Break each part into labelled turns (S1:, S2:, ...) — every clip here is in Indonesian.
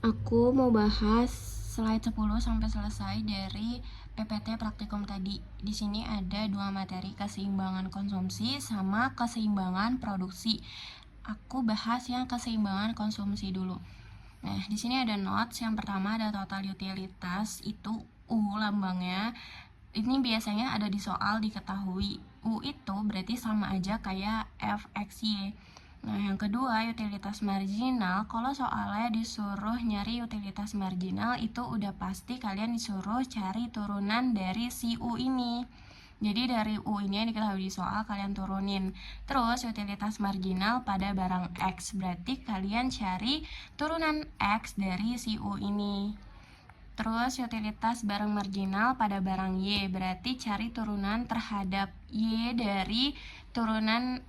S1: Aku mau bahas slide 10 sampai selesai dari PPT praktikum tadi. Di sini ada dua materi, keseimbangan konsumsi sama keseimbangan produksi. Aku bahas yang keseimbangan konsumsi dulu. Nah, di sini ada notes. Yang pertama ada total utilitas, itu U lambangnya. Ini biasanya ada di soal diketahui. U itu berarti sama aja kayak FXY. Nah, yang kedua, utilitas marginal. Kalau soalnya disuruh nyari utilitas marginal, itu udah pasti kalian disuruh cari turunan dari si U ini. Jadi dari U ini yang diketahui di soal, kalian turunin. Terus, utilitas marginal pada barang X. Berarti kalian cari turunan X dari si U ini. Terus utilitas barang marginal pada barang Y, berarti cari turunan terhadap Y dari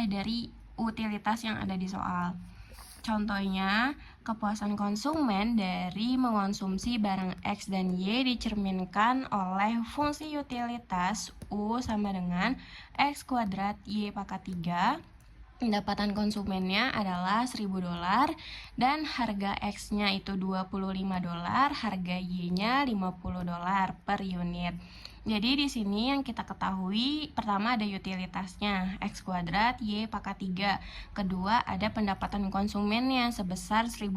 S1: dari utilitas yang ada di soal. Contohnya, kepuasan konsumen dari mengonsumsi barang X dan Y dicerminkan oleh fungsi utilitas U sama dengan X kuadrat Y pangkat 3. Pendapatan konsumennya adalah $1.000 dan harga X-nya itu $25, harga Y-nya $50 per unit. Jadi di sini yang kita ketahui pertama ada utilitasnya X kuadrat Y pangkat 3. Kedua ada pendapatan konsumennya sebesar $1.000.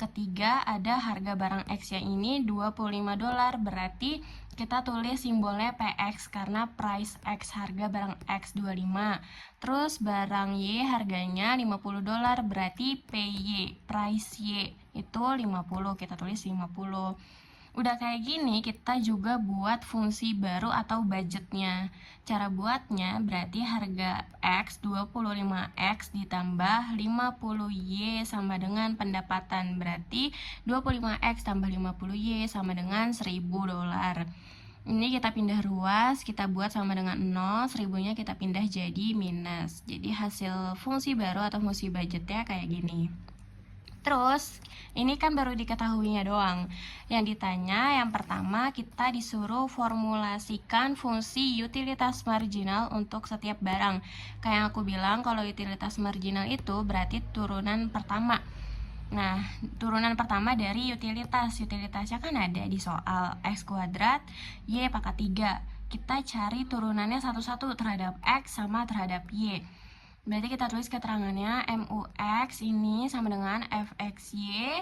S1: Ketiga ada harga barang X yang ini $25. Berarti kita tulis simbolnya PX karena price X, harga barang X 25. Terus barang Y harganya $50, berarti PY, price Y itu 50, kita tulis 50. Udah kayak gini, kita juga buat fungsi baru atau budgetnya. Cara buatnya berarti harga X 25X ditambah 50Y sama dengan pendapatan. Berarti 25X tambah 50Y sama dengan $1.000. Ini kita pindah ruas, kita buat sama dengan 0, 1000-nya kita pindah jadi minus. Jadi hasil fungsi baru atau fungsi budgetnya kayak gini. Terus, ini kan baru diketahuinya doang. Yang ditanya, yang pertama kita disuruh formulasikan fungsi utilitas marginal untuk setiap barang. Kayak yang aku bilang, kalau utilitas marginal itu berarti turunan pertama. Nah, turunan pertama dari utilitas. Utilitasnya kan ada di soal X kuadrat Y pangkat 3. Kita cari turunannya satu-satu terhadap X sama terhadap Y. Berarti kita tulis keterangannya MUX ini sama dengan FXY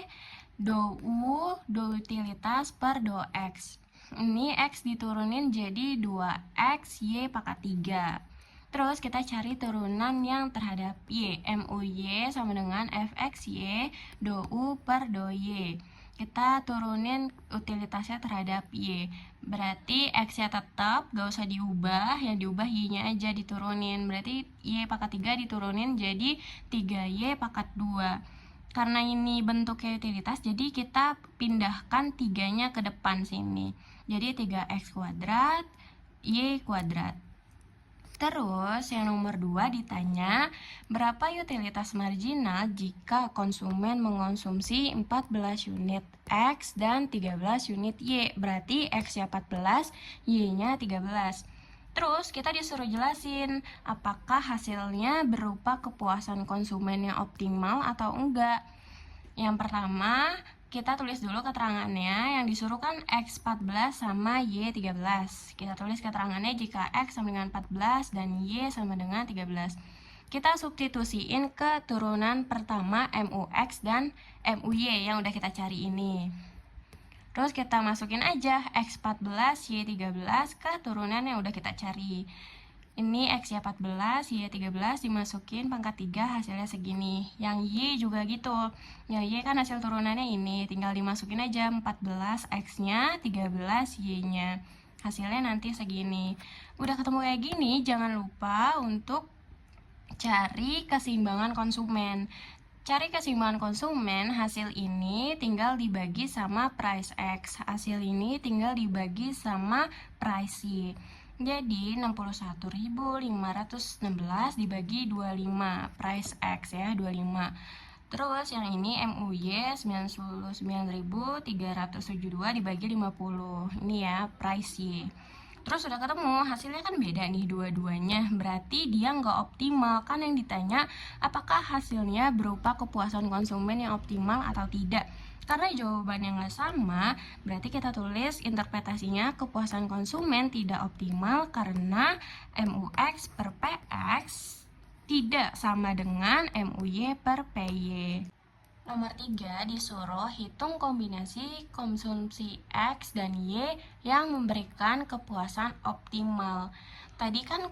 S1: do U do utilitas per do X. Ini X diturunin jadi 2X Y pangkat 3. Terus kita cari turunan yang terhadap Y. MUY sama dengan FXY do U per do Y. Kita turunin utilitasnya terhadap Y. Berarti X-nya tetap, gak usah diubah. Yang diubah Y-nya aja diturunin. Berarti Y pangkat 3 diturunin jadi 3Y pangkat 2. Karena ini bentuknya utilitas, jadi kita pindahkan 3-nya ke depan sini. Jadi 3X kuadrat, Y kuadrat. Terus yang nomor 2 ditanya, berapa utilitas marginal jika konsumen mengonsumsi 14 unit X dan 13 unit Y. Berarti X-nya 14, Y-nya 13. Terus kita disuruh jelasin apakah hasilnya berupa kepuasan konsumen yang optimal atau enggak. Yang pertama, kita tulis dulu keterangannya. Yang disuruh kan X 14 sama Y 13. Kita tulis keterangannya jika X sama dengan 14 dan Y sama dengan 13. Kita substitusiin ke turunan pertama MUX dan MUY yang udah kita cari ini. Terus kita masukin aja X 14, Y 13 ke turunan yang udah kita cari. Ini X-nya 14, Y 13 dimasukin pangkat 3, hasilnya segini. Yang Y juga gitu. Yang Y kan hasil turunannya ini, tinggal dimasukin aja 14 X-nya, 13 Y-nya. Hasilnya nanti segini. Udah ketemu kayak gini, jangan lupa untuk cari keseimbangan konsumen. Cari keseimbangan konsumen, hasil ini tinggal dibagi sama price X. Hasil ini tinggal dibagi sama price Y. Jadi 61.516 dibagi 25, price X ya, 25. Terus yang ini MUY 99.372 dibagi 50. Ini ya price Y. Terus udah ketemu, hasilnya kan beda nih dua-duanya. Berarti dia nggak optimal. Kan yang ditanya apakah hasilnya berupa kepuasan konsumen yang optimal atau tidak. Karena jawabannya nggak sama, berarti kita tulis interpretasinya kepuasan konsumen tidak optimal karena MUX per PX tidak sama dengan MUY per PY. Nomor 3, disuruh hitung kombinasi konsumsi X dan Y yang memberikan kepuasan optimal. Tadi kan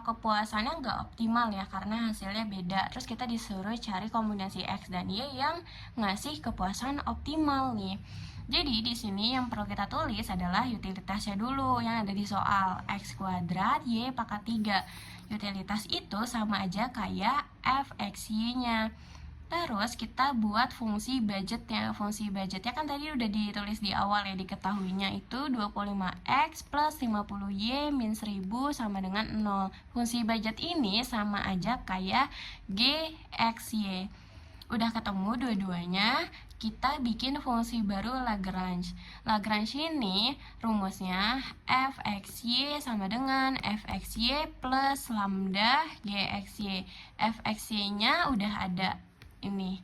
S1: kepuasannya nggak optimal ya karena hasilnya beda. Terus kita disuruh cari kombinasi X dan Y yang ngasih kepuasan optimal nih. Jadi di sini yang perlu kita tulis adalah utilitasnya dulu yang ada di soal. X kuadrat Y pangkat 3. Utilitas itu sama aja kayak fxy-nya. Terus kita buat fungsi budgetnya. Fungsi budgetnya kan tadi udah ditulis di awal ya, diketahuinya itu 25x plus 50y min 1000 sama dengan 0. Fungsi budget ini sama aja kayak gxy. Udah ketemu dua-duanya, kita bikin fungsi baru Lagrange. Lagrange ini rumusnya fxy sama dengan fxy plus lambda gxy. Fxy-nya udah ada. Ini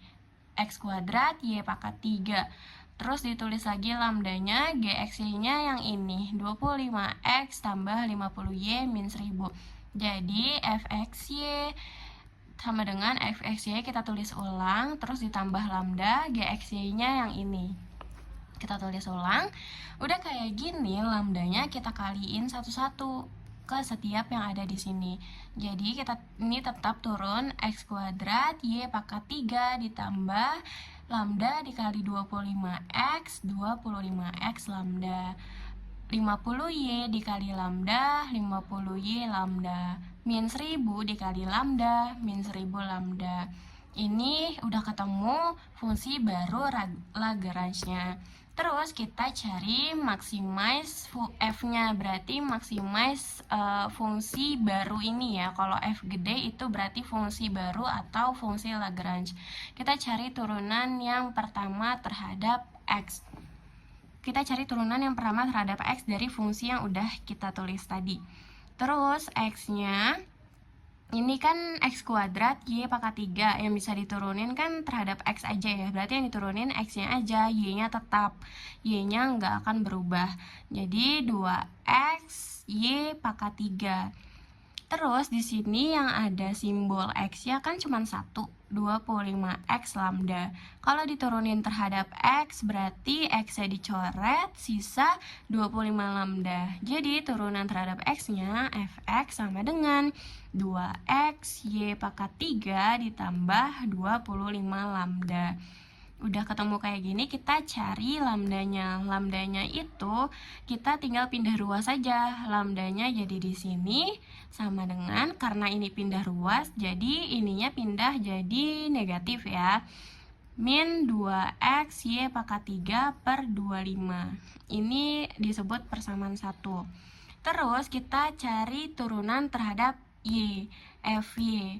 S1: X kuadrat Y pangkat 3. Terus ditulis lagi lambdanya, GXY-nya yang ini 25X tambah 50Y min 1000. Jadi FXY sama dengan FXY kita tulis ulang, terus ditambah lambda, GXY-nya yang ini kita tulis ulang. Udah kayak gini, lambdanya kita kaliin satu-satu ke setiap yang ada di sini. Jadi kita ini tetap turun X kuadrat Y pangkat 3 ditambah lambda dikali 25X, 25X lambda. 50Y dikali lambda, 50Y lambda. Min 1000 dikali lambda, min 1000 lambda. Ini udah ketemu fungsi baru Lagrange-nya. Terus kita cari maximize f-nya, berarti maximize fungsi baru ini ya. Kalau f gede itu berarti fungsi baru atau fungsi Lagrange. Kita cari turunan yang pertama terhadap x. Kita cari turunan yang pertama terhadap x dari fungsi yang udah kita tulis tadi. Terus x-nya ini kan X kuadrat Y pangkat 3, yang bisa diturunin kan terhadap X aja ya. Berarti yang diturunin X-nya aja, Y-nya tetap. Y-nya nggak akan berubah. Jadi 2X Y pangkat 3. Terus di sini yang ada simbol X-nya kan cuma 1, 25X lambda. Kalau diturunin terhadap X berarti X-nya dicoret, sisa 25 lambda. Jadi turunan terhadap X-nya Fx sama dengan 2X Y pangkat 3 ditambah 25 lambda. Udah ketemu kayak gini, kita cari lambdanya. Lambdanya itu kita tinggal pindah ruas saja. Lambdanya jadi di sini sama dengan, karena ini pindah ruas, jadi ininya pindah jadi negatif ya. Min 2X Y pangkat 3 per 25. Ini disebut persamaan 1. Terus kita cari turunan terhadap Y, Fy.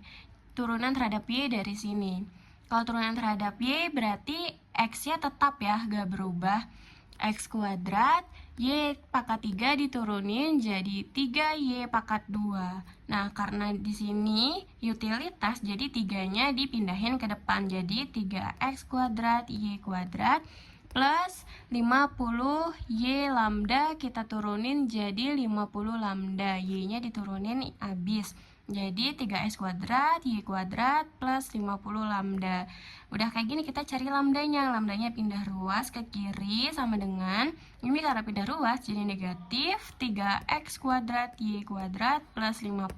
S1: Turunan terhadap Y dari sini. Kalau turunan terhadap Y berarti X-nya tetap ya, gak berubah. X kuadrat Y pangkat 3 diturunin jadi 3Y pangkat 2. Nah, karena di sini utilitas, jadi 3-nya dipindahin ke depan. Jadi 3X kuadrat Y kuadrat plus 50Y lambda kita turunin jadi 50 lambda. Y-nya diturunin habis. Jadi 3x kuadrat Y kuadrat plus 50 lambda. Udah kayak gini kita cari lambdanya. Lambdanya pindah ruas ke kiri sama dengan, ini karena pindah ruas jadi negatif 3x kuadrat Y kuadrat plus 50.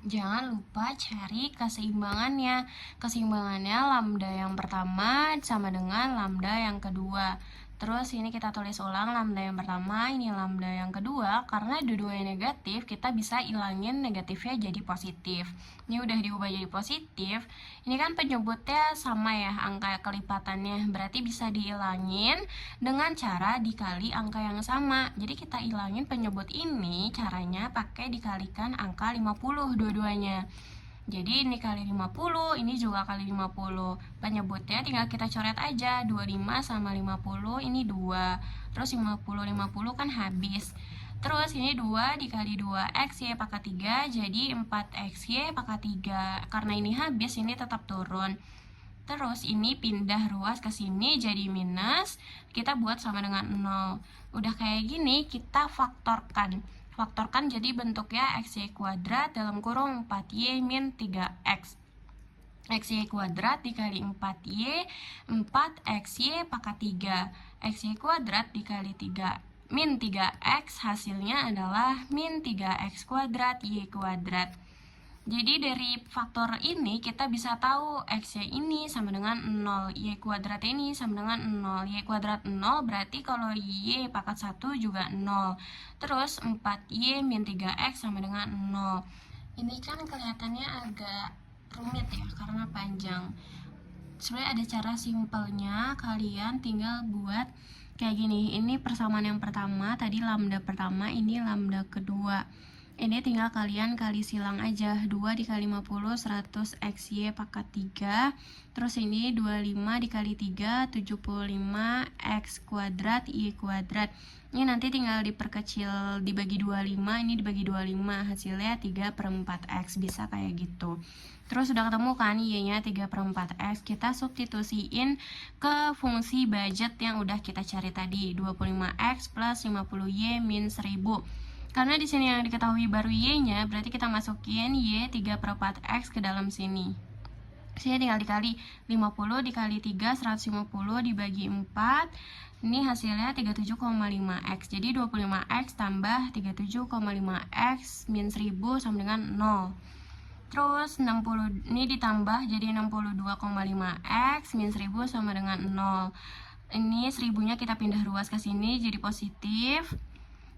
S1: Jangan lupa cari keseimbangannya. Keseimbangannya lambda yang pertama sama dengan lambda yang kedua. Terus ini kita tulis ulang lambda yang pertama, ini lambda yang kedua. Karena dua-duanya negatif, kita bisa ilangin negatifnya jadi positif. Ini udah diubah jadi positif. Ini kan penyebutnya sama ya, angka kelipatannya. Berarti bisa diilangin dengan cara dikali angka yang sama. Jadi kita ilangin penyebut ini, caranya pakai dikalikan angka 50 dua-duanya. Jadi ini kali 50, ini juga kali 50. Penyebutnya tinggal kita coret aja. 25 sama 50, ini 2. Terus 50 kan habis. Terus ini 2 dikali 2x Y pangkat 3, jadi 4x Y pangkat 3. Karena ini habis, ini tetap turun. Terus ini pindah ruas ke sini jadi minus, kita buat sama dengan 0. Udah kayak gini, kita faktorkan. Faktorkan jadi bentuknya XY kuadrat dalam kurung 4Y min 3X. XY kuadrat dikali 4Y, 4XY pangkat 3. XY kuadrat dikali 3 min 3X, hasilnya adalah min 3X kuadrat Y kuadrat. Jadi dari faktor ini kita bisa tahu XY ini sama dengan 0, Y kuadrat ini sama dengan 0. Y kuadrat 0 berarti kalau Y pangkat 1 juga 0. Terus 4Y min 3X sama dengan 0. Ini kan kelihatannya agak rumit ya karena panjang. Sebenarnya ada cara simpelnya, kalian tinggal buat kayak gini. Ini persamaan yang pertama, tadi lambda pertama, ini lambda kedua. Ini tinggal kalian kali silang aja. 2 dikali 50 100 XY pangkat 3. Terus ini 25 dikali 3 75 X kuadrat Y kuadrat. Ini nanti tinggal diperkecil, dibagi 25, ini dibagi 25, hasilnya 3/4X, bisa kayak gitu. Terus udah ketemu kan Y-nya 3/4X, kita substitusiin ke fungsi budget yang udah kita cari tadi, 25X plus 50Y min 1000. Karena di sini yang diketahui baru Y-nya, berarti kita masukin Y 3/4X ke dalam sini. Sini tinggal dikali 50 dikali 3, 150 dibagi 4. Ini hasilnya 37,5X. Jadi 25X tambah 37,5X min 1000 sama dengan 0. Terus 60 ini ditambah jadi 62,5X min 1000 sama dengan 0. Ini 1000-nya kita pindah ruas ke sini jadi positif.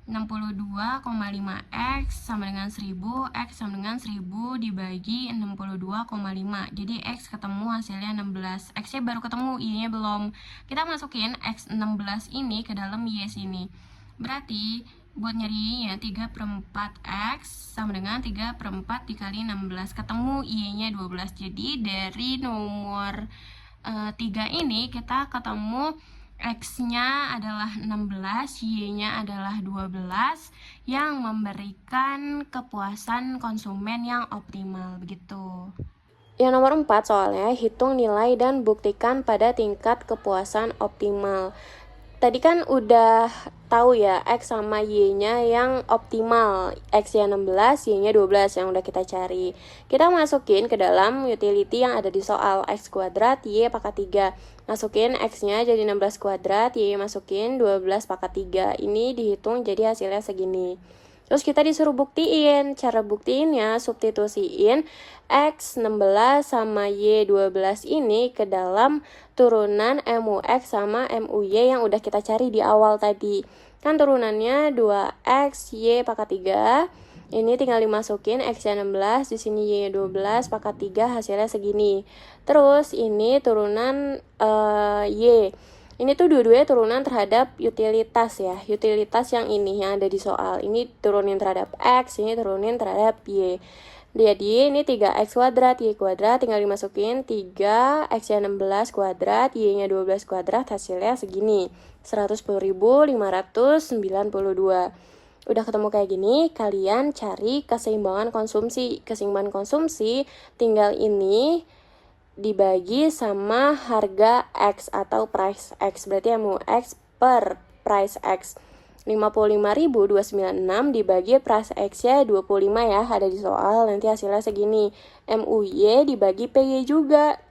S1: 62,5X sama dengan 1000, X sama dengan 1000 dibagi 62,5. Jadi X ketemu hasilnya 16. X-nya baru ketemu, Y-nya belum. Kita masukin X 16 ini ke dalam Y sini. Berarti buat nyari Y-nya 3/4X sama dengan 3/4 dikali 16. Ketemu Y-nya 12. Jadi dari nomor 3 ini kita ketemu X-nya adalah 16, Y-nya adalah 12, yang memberikan kepuasan konsumen yang optimal, begitu. Yang nomor 4 soalnya, hitung nilai dan buktikan pada tingkat kepuasan optimal. Tadi kan udah tahu ya X sama Y-nya yang optimal. X-nya 16, Y-nya 12 yang udah kita cari. Kita masukin ke dalam utility yang ada di soal. X kuadrat, Y pangkat 3. Masukin X-nya jadi 16 kuadrat, Y masukin 12 pangkat 3. Ini dihitung jadi hasilnya segini. Terus kita disuruh buktiin. Cara buktiinnya substitusiin X 16 sama Y 12 ini ke dalam turunan MUX sama MUY yang udah kita cari di awal tadi. Kan turunannya 2X Y pangkat 3. Ini tinggal dimasukin X-nya 16, di sini Y-nya 12 pangkat 3, hasilnya segini. Terus ini turunan Y. Ini tuh dua-duanya turunan terhadap utilitas ya. Utilitas yang ini yang ada di soal. Ini turunin terhadap X, ini turunin terhadap Y. Jadi ini 3X kuadrat, Y kuadrat, tinggal dimasukin 3, X-nya 16 kuadrat, Y-nya 12 kuadrat, hasilnya segini. 110.592. Udah ketemu kayak gini, kalian cari keseimbangan konsumsi. Keseimbangan konsumsi tinggal ini dibagi sama harga X atau price X. Berarti MUX per price X. 55.296 dibagi price X-nya 25 ya, ada di soal, nanti hasilnya segini. MUY dibagi PY juga.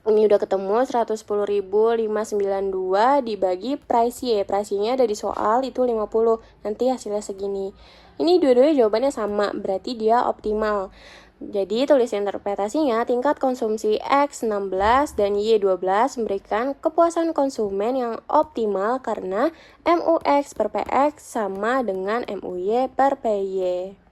S1: Ini udah ketemu 110.592 dibagi price Y. Price Y-nya ada di soal, itu 50. Nanti hasilnya segini. Ini dua-duanya jawabannya sama, berarti dia optimal. Jadi tulis interpretasinya, tingkat konsumsi X 16 dan Y 12 memberikan kepuasan konsumen yang optimal karena MUX per PX sama dengan MUY per PY.